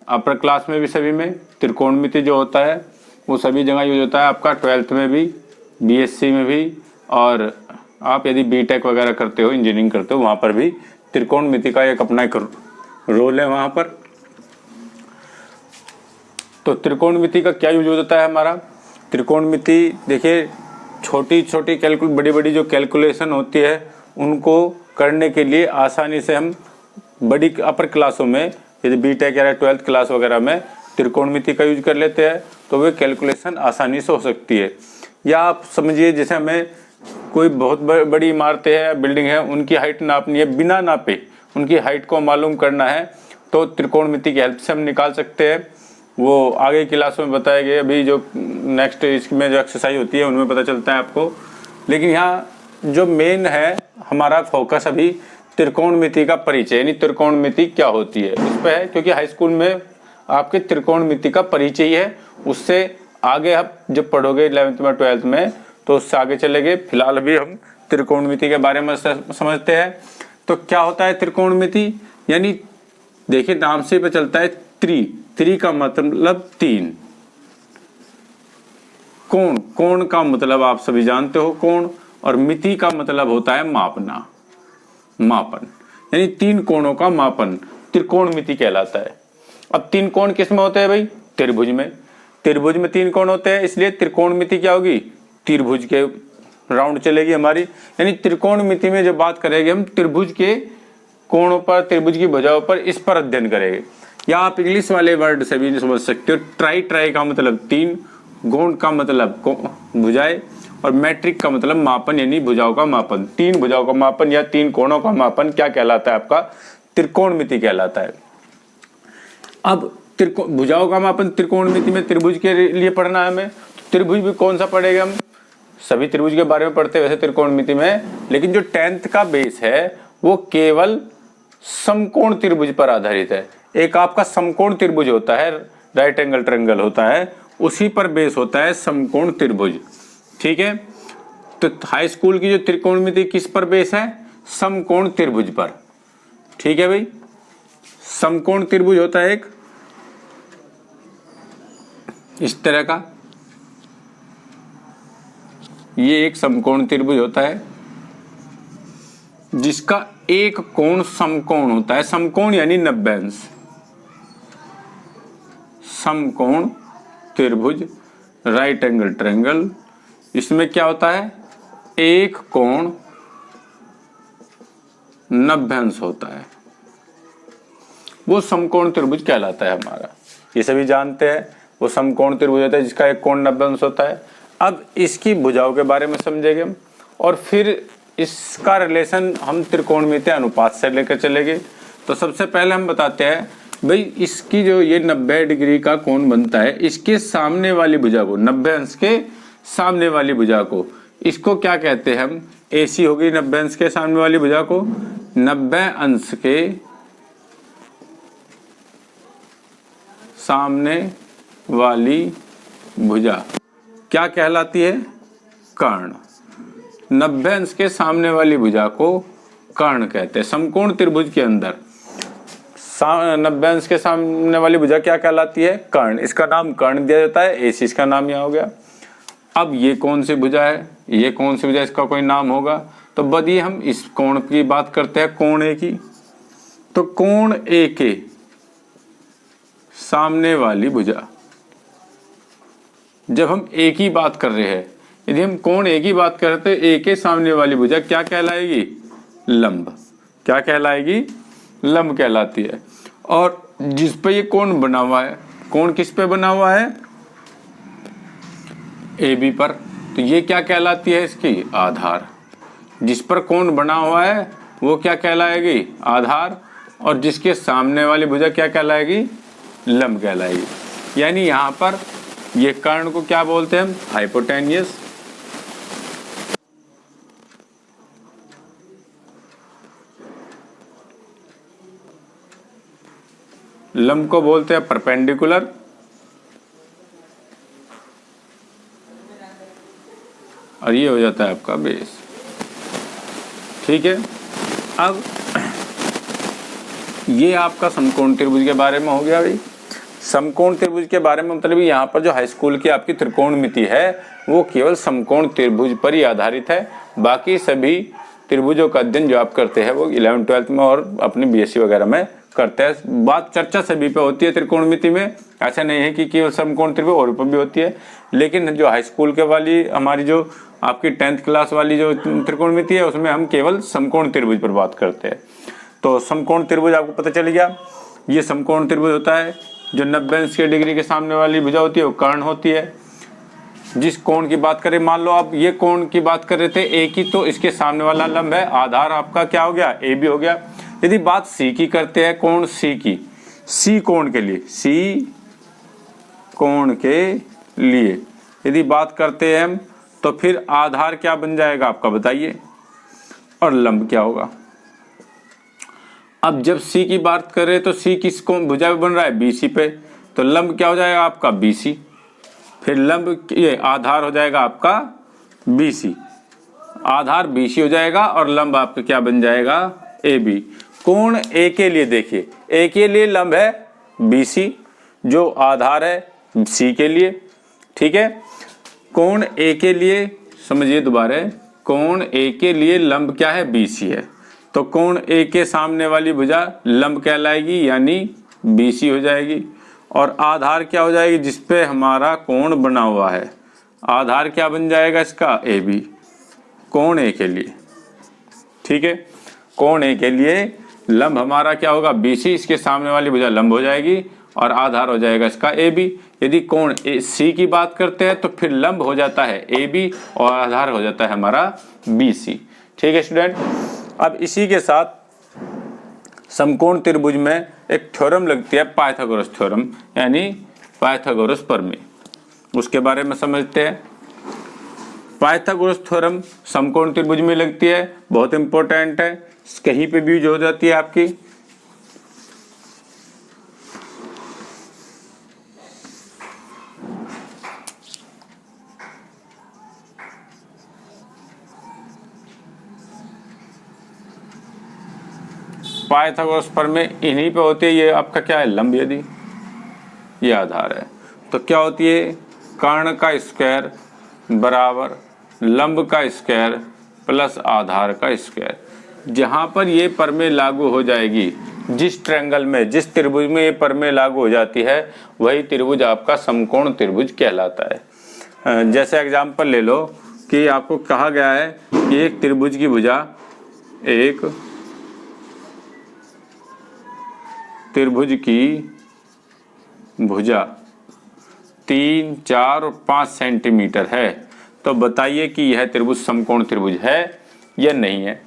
Upper class में भी सभी में त्रिकोणमिति जो होता है वो सभी जगह यूज होता है आपका, 12th में भी, बीएससी में भी, और आप यदि बीटेक वगैरह करते हो, इंजीनियरिंग करते हो, वहाँ पर भी त्रिकोणमिति का एक अपना एक रोल है वहाँ पर। तो त्रिकोणमिति का क्या यूज होता है हमारा? त्रिकोणमिति देखिए, छोटी छोटी बड़ी बड़ी जो कैलकुलेशन होती है उनको करने के लिए आसानी से हम बड़ी अपर क्लासों में, यदि बीटेक या 12th क्लास वगैरह में त्रिकोणमिति का यूज कर लेते हैं तो वे कैलकुलेशन आसानी से हो सकती है। या आप समझिए जैसे हमें कोई बहुत बड़ी इमारतें हैं, बिल्डिंग है, उनकी हाइट नापनी है, बिना नापे उनकी हाइट को मालूम करना है तो त्रिकोणमिति की हेल्प से हम निकाल सकते हैं। वो आगे क्लासों में बताए गए, अभी जो नेक्स्ट इसमें जो एक्सरसाइज होती है उनमें पता चलता है आपको। लेकिन यहाँ जो मेन है हमारा फोकस अभी त्रिकोणमिति का परिचय, यानी त्रिकोणमिति क्या होती है उस पर है, क्योंकि हाई स्कूल में आपके त्रिकोणमिति का परिचय ही है। उससे आगे आप जब पढ़ोगे 11th में 12th में तो उससे आगे चलेंगे। फिलहाल अभी हम त्रिकोणमिति के बारे में समझते हैं। तो क्या होता है त्रिकोणमिति? यानी देखिए नाम से पता चलता है त्रि का मतलब 3, कोण का मतलब आप सभी जानते हो कोण, और मिति का मतलब होता है मापना, मापन, यानी 3 कोणों का मापन त्रिकोणमिति कहलाता है। अब 3 कोण किस में होते हैं भाई? त्रिभुज में। त्रिभुज में 3 कोण होते हैं, इसलिए त्रिकोणमिति क्या होगी? त्रिभुज के राउंड चलेगी हमारी। यानी त्रिकोणमिति में जब बात करेंगे हम त्रिभुज के कोणों पर, त्रिभुज की भुजाओं पर, इस पर अध्ययन करेंगे। या आप इंग्लिश वाले वर्ड से भी समझ सकते हो। ट्राई का मतलब 3, गोण का मतलब भुजाएं, और मैट्रिक का मतलब मापन, यानी भुजाओं का मापन। 3 भुजाओं का मापन या 3 कोणों का मापन क्या कहलाता है? आपका त्रिकोणमिति कहलाता है। अब भुजाओं का मापन त्रिकोणमिति में त्रिभुज के लिए पढ़ना है हमें। त्रिभुज भी कौन सा पढ़ेगा हम? सभी त्रिभुज के बारे में पढ़ते हैं वैसे त्रिकोणमिति में, लेकिन जो 10th का बेस है वो केवल समकोण त्रिभुज पर आधारित है। एक आपका समकोण त्रिभुज होता है, राइट एंगल ट्रायंगल होता है, उसी पर बेस होता है समकोण त्रिभुज। ठीक है, तो हाई स्कूल की जो त्रिकोणमिति किस पर बेस है? समकोण त्रिभुज पर। ठीक है भाई, समकोण त्रिभुज होता है एक इस तरह का, ये एक समकोण त्रिभुज होता है जिसका एक कोण समकोण होता है। समकोण यानी 90 अंश। समकोण त्रिभुज, राइट एंगल ट्रायंगल, इसमें क्या होता है? एक कोण 90 अंश होता है, वो समकोण त्रिभुज कहलाता है हमारा। ये सभी जानते हैं वो समकोण त्रिभुज होता है जिसका एक कोण 90 अंश होता है। अब इसकी भुजाओं के बारे में समझेंगे हम, और फिर इसका रिलेशन हम त्रिकोणमिति अनुपात से लेकर चलेंगे। तो सबसे पहले हम बताते हैं भाई, इसकी जो ये 90 डिग्री का कोण बनता है, इसके सामने वाली भुजा को, 90 अंश के सामने वाली भुजा को, इसको क्या कहते हैं हम? एसी होगी 90 अंश के सामने वाली भुजा को। 90 अंश के सामने वाली भुजा क्या कहलाती है? कर्ण। 90 अंश के सामने वाली भुजा को कर्ण कहते हैं। समकोण त्रिभुज के अंदर 90 अंश के सामने वाली भुजा क्या कहलाती है? कर्ण। इसका नाम कर्ण दिया जाता है, एसी इसका नाम यहाँ हो गया। अब ये कौन सी भुजा है? ये कौन सी भुजा, इसका कोई नाम होगा? तो बदी हम इस कोण की बात करते हैं, कोण ए की। तो कोण ए के सामने वाली भुजा, जब हम ए की बात कर रहे हैं, यदि हम कोण ए की बात करते हैं, ए के सामने वाली भुजा क्या कहलाएगी? लंब। क्या कहलाएगी? लंब कहलाती है। और जिस पे ये कोण बना हुआ है, कोण किस पे बना हुआ है? ए बी पर, तो ये क्या कहलाती है? इसकी आधार। जिस पर कोण बना हुआ है वो क्या कहलाएगी? आधार। और जिसके सामने वाली भुजा क्या कहलाएगी? लंब कहलाएगी। यानी यहाँ पर ये कर्ण को क्या बोलते हैं हम? हाइपोटेन्यूस। लंब को बोलते हैं परपेंडिकुलर। और ये हो जाता है आपका बेस। ठीक है, अब ये आपका समकोण त्रिभुज के बारे में हो गया भाई। समकोण त्रिभुज के बारे में मतलब यहाँ पर जो हाई स्कूल की आपकी त्रिकोणमिति है वो केवल समकोण त्रिभुज पर ही आधारित है। बाकी सभी त्रिभुजों का अध्ययन जो आप करते हैं वो 11th-12th में और अपनी बीएससी वगैरह में करते हैं। बात चर्चा सभी पे होती है त्रिकोणमिति में, ऐसा नहीं है कि केवल समकोण त्रिभुज और पर भी होती है। लेकिन जो हाई स्कूल के वाली हमारी जो आपकी 10th क्लास वाली जो त्रिकोणमिति है उसमें हम केवल समकोण त्रिभुज पर बात करते हैं। तो समकोण त्रिभुज आपको पता चल गया, ये समकोण त्रिभुज होता है। जो 90 अंश के डिग्री के सामने वाली भुजा होती है वो कर्ण होती है। जिस कोण की बात करें, मान लो आप ये कोण की बात कर रहे थे ए की, तो इसके सामने वाला लंब है, आधार आपका क्या हो गया, ए बी हो गया। यदि बात सी की करते हैं, कोण सी की, सी कोण के लिए, सी कोण के लिए यदि बात करते हैं हम, तो फिर आधार क्या बन जाएगा आपका बताइए, और लंब क्या होगा। अब जब सी की बात करें तो सी किस कोण भुजा पे बन रहा है, बीसी पे, तो लंब क्या हो जाएगा आपका बीसी, फिर लंब ये आधार हो जाएगा आपका बीसी, आधार बीसी हो जाएगा और लंब आपका क्या बन जाएगा, ए बी। कोण ए के लिए देखिए, ए के लिए लंब है बीसी, जो आधार है सी के लिए, ठीक है। कोण ए के लिए समझिए दोबारा, कोण ए के लिए लंब क्या है, बीसी है, तो कोण ए के सामने वाली भुजा लंब कहलाएगी यानी बीसी हो जाएगी, और आधार क्या हो जाएगी जिसपे हमारा कोण बना हुआ है, आधार क्या बन जाएगा इसका, ए बी, कोण ए के लिए, ठीक है। कोण ए के लिए लंब हमारा क्या होगा, बीसी, इसके सामने वाली भुजा लंब हो जाएगी और आधार हो जाएगा इसका ए बी। यदि कोण ए सी की बात करते हैं तो फिर लंब हो जाता है ए बी और आधार हो जाता है हमारा बी सी, ठीक है स्टूडेंट। अब इसी के साथ समकोण त्रिभुज में एक थ्योरम लगती है, पाइथागोरस थ्योरम, यानी पाइथागोरस प्रमेय, उसके बारे में समझते हैं। पाइथागोरस थ्योरम समकोण त्रिभुज में लगती है, बहुत इंपॉर्टेंट है, कहीं पे भी यूज हो जाती है आपकी। पाइथागोरस प्रमेय इन्हीं पे होती है। ये आपका क्या है, लंब, यदि ये आधार है तो क्या होती है, कर्ण का स्क्वायर बराबर लंब का स्क्वायर प्लस आधार का स्क्वायर। जहां पर ये प्रमेय लागू हो जाएगी, जिस ट्रायंगल में, जिस त्रिभुज में ये प्रमेय लागू हो जाती है, वही त्रिभुज आपका समकोण त्रिभुज कहलाता है। जैसे एग्जाम्पल ले लो कि आपको कहा गया है कि एक त्रिभुज की भुजा, एक त्रिभुज की भुजा 3, 4 और 5 सेंटीमीटर है, तो बताइए कि यह त्रिभुज समकोण त्रिभुज है या नहीं है।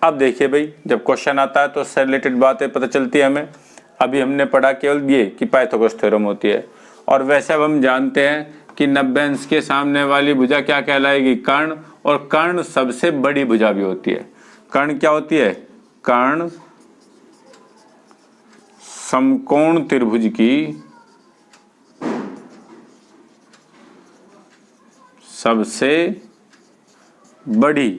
अब देखिए भाई, जब क्वेश्चन आता है तो उससे रिलेटेड बातें पता चलती है हमें। अभी हमने पढ़ा केवल ये कि पाइथागोरस थ्योरम होती है, और वैसे अब हम जानते हैं कि 90 अंश के सामने वाली भुजा क्या कहलाएगी, कर्ण, और कर्ण सबसे बड़ी भुजा भी होती है। कर्ण क्या होती है, कर्ण समकोण त्रिभुज की सबसे बड़ी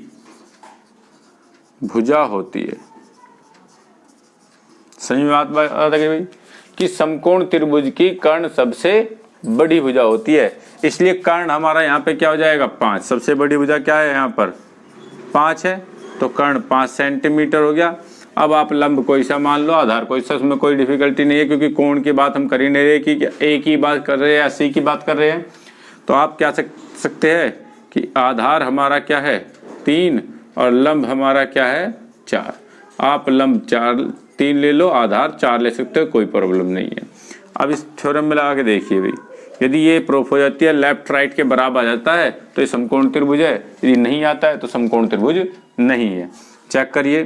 भुजा होती है। सही बात बता गई भाई कि समकोण त्रिभुज की कर्ण सबसे बड़ी भुजा होती है, इसलिए कर्ण हमारा यहाँ पे क्या हो जाएगा, 5। सबसे बड़ी भुजा क्या है यहाँ पर, 5 है, तो कर्ण 5 सेंटीमीटर हो गया। अब आप लंब कोई सा मान लो, आधार कोई सा, उसमें कोई डिफिकल्टी नहीं है, क्योंकि कोण की बात हम कर ही नहीं रहे कि ए की बात कर रहे हैं या सी की बात कर रहे हैं। तो आप क्या सकते हैं कि आधार हमारा क्या है, 3, और लंब हमारा क्या है, 4। आप लंब 3 ले लो, आधार 4 ले सकते हो, कोई प्रॉब्लम नहीं है। अब इस थ्योरम में लगा के देखिए भाई, यदि ये प्रूफ हो जाती है, लेफ्ट राइट के बराबर आ जाता है तो ये समकोण त्रिभुज है, यदि नहीं आता है तो समकोण त्रिभुज नहीं है। चेक करिए,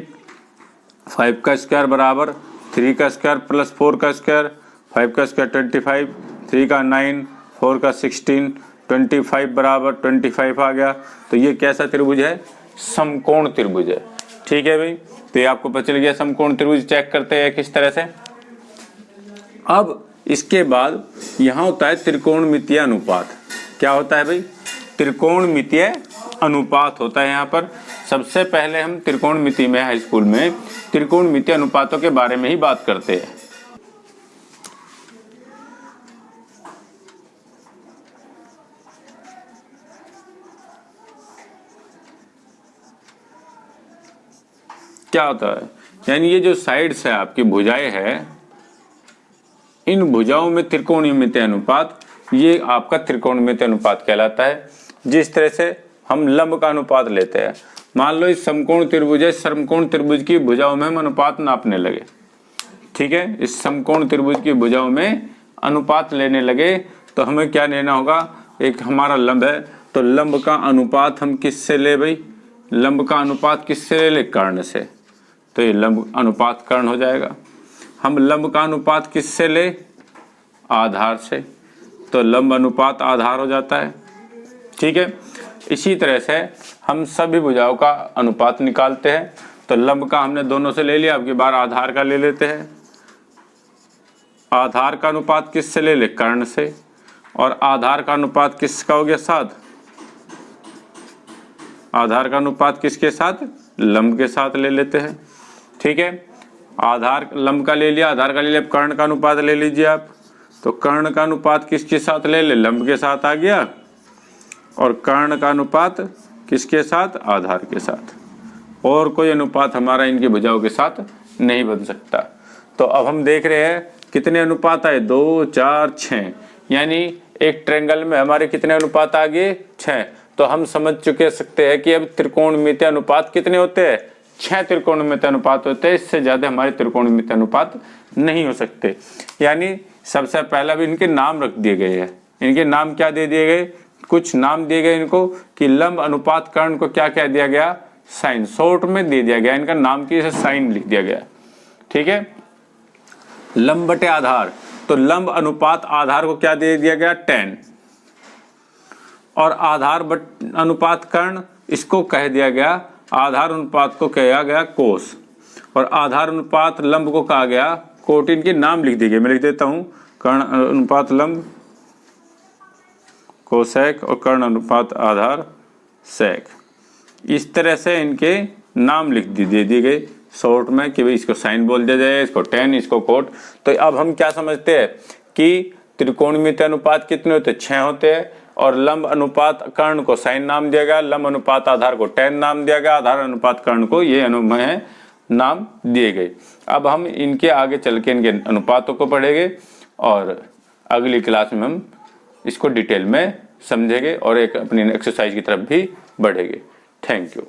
5 का स्क्वायर बराबर 3 का स्क्वायर प्लस 4 का स्क्वायर, 5 का स्क्वायर 25, 3 का 9, 4 का 16, 25 बराबर 25 आ गया। तो ये कैसा त्रिभुज है, समकोण त्रिभुज है, ठीक है भाई। तो ये आपको पता चल गया समकोण त्रिभुज चेक करते हैं किस तरह से। अब इसके बाद यहाँ होता है त्रिकोणमितीय अनुपात। क्या होता है भाई, त्रिकोणमितीय अनुपात होता है। यहाँ पर सबसे पहले हम त्रिकोणमिति में, हाई स्कूल में त्रिकोणमितीय अनुपातों के बारे में ही बात करते हैं। क्या होता है, यानी ये जो साइड्स है आपकी भुजाएं है, इन भुजाओं में त्रिकोणमितीय अनुपात, ये आपका त्रिकोणमितीय अनुपात कहलाता है। जिस तरह से हम लंब का अनुपात लेते हैं, मान लो इस समकोण त्रिभुज है, समकोण त्रिभुज की भुजाओं में हम अनुपात नापने लगे, ठीक है, इस समकोण त्रिभुज की भुजाओं में अनुपात लेने लगे, तो हमें क्या लेना होगा, एक हमारा लंब है, तो लंब का अनुपात हम किससे ले भाई, लंब का अनुपात किससे ले, कर्ण से, तो ये लंब अनुपात कर्ण हो जाएगा। हम लंब का अनुपात किससे ले, आधार से, तो लंब अनुपात आधार हो जाता है, ठीक है। इसी तरह से हम सभी भुजाओं का अनुपात निकालते हैं, तो लंब का हमने दोनों से ले लिया, अब की बार आधार का ले लेते हैं। आधार का अनुपात किससे ले ले, कर्ण से, और आधार का अनुपात किसका हो गया, 7, आधार का अनुपात किसके साथ, लंब के साथ ले लेते हैं, ठीक है। आधार लंब का ले लिया, आधार का ले लिया, कर्ण का अनुपात ले लीजिए आप, तो कर्ण का अनुपात किसके साथ ले ले, लंब के साथ आ गया, और कर्ण का अनुपात किसके साथ, आधार के साथ, और कोई अनुपात हमारा इनकी भुजाओं के साथ नहीं बन सकता। तो अब हम देख रहे हैं कितने अनुपात आए, 2, 4, 6, यानी एक ट्रायंगल में हमारे कितने अनुपात आ गए, 6। तो हम समझ चुके सकते हैं कि अब त्रिकोणमितीय अनुपात कितने होते हैं, 6 त्रिकोणमितीय अनुपात होते हैं, इससे ज्यादा हमारे त्रिकोणमितीय अनुपात नहीं हो सकते। यानी सबसे पहला भी इनके नाम रख दिए गए हैं, इनके नाम क्या दे दिए गए, कुछ नाम दिए गए इनको कि लंब अनुपात कर्ण को क्या कह दिया गया, साइन, शॉर्ट में दे दिया गया, इनका नाम की साइन लिख दिया गया, ठीक है। लंब बटे आधार, तो लंब अनुपात आधार को क्या दे दिया गया, tan, और आधार अनुपात कर्ण, इसको कह दिया गया, आधार अनुपात को कहा गया कोस, और आधार अनुपात लंब को कहा गया कोट। इनके नाम लिख दिए गए, मैं लिख देता हूं, कर्ण अनुपात लंब कोसेक, और कर्ण अनुपात आधार सेक। इस तरह से इनके नाम लिख दे दिए गए शॉर्ट में कि भाई इसको साइन बोल दिया जाए, इसको tan, इसको कोट। तो अब हम क्या समझते हैं कि त्रिकोणमितीय अनुपात कितने होते हैं, 6 होते हैं, और लंब अनुपात कर्ण को साइन नाम दिया गया, लंब अनुपात आधार को tan नाम दिया गया, आधार अनुपात कर्ण को ये अनुमय नाम दिए गए। अब हम इनके आगे चल के इनके अनुपातों को पढ़ेंगे, और अगली क्लास में हम इसको डिटेल में समझेंगे और एक अपनी एक्सरसाइज की तरफ भी बढ़ेंगे। Thank you.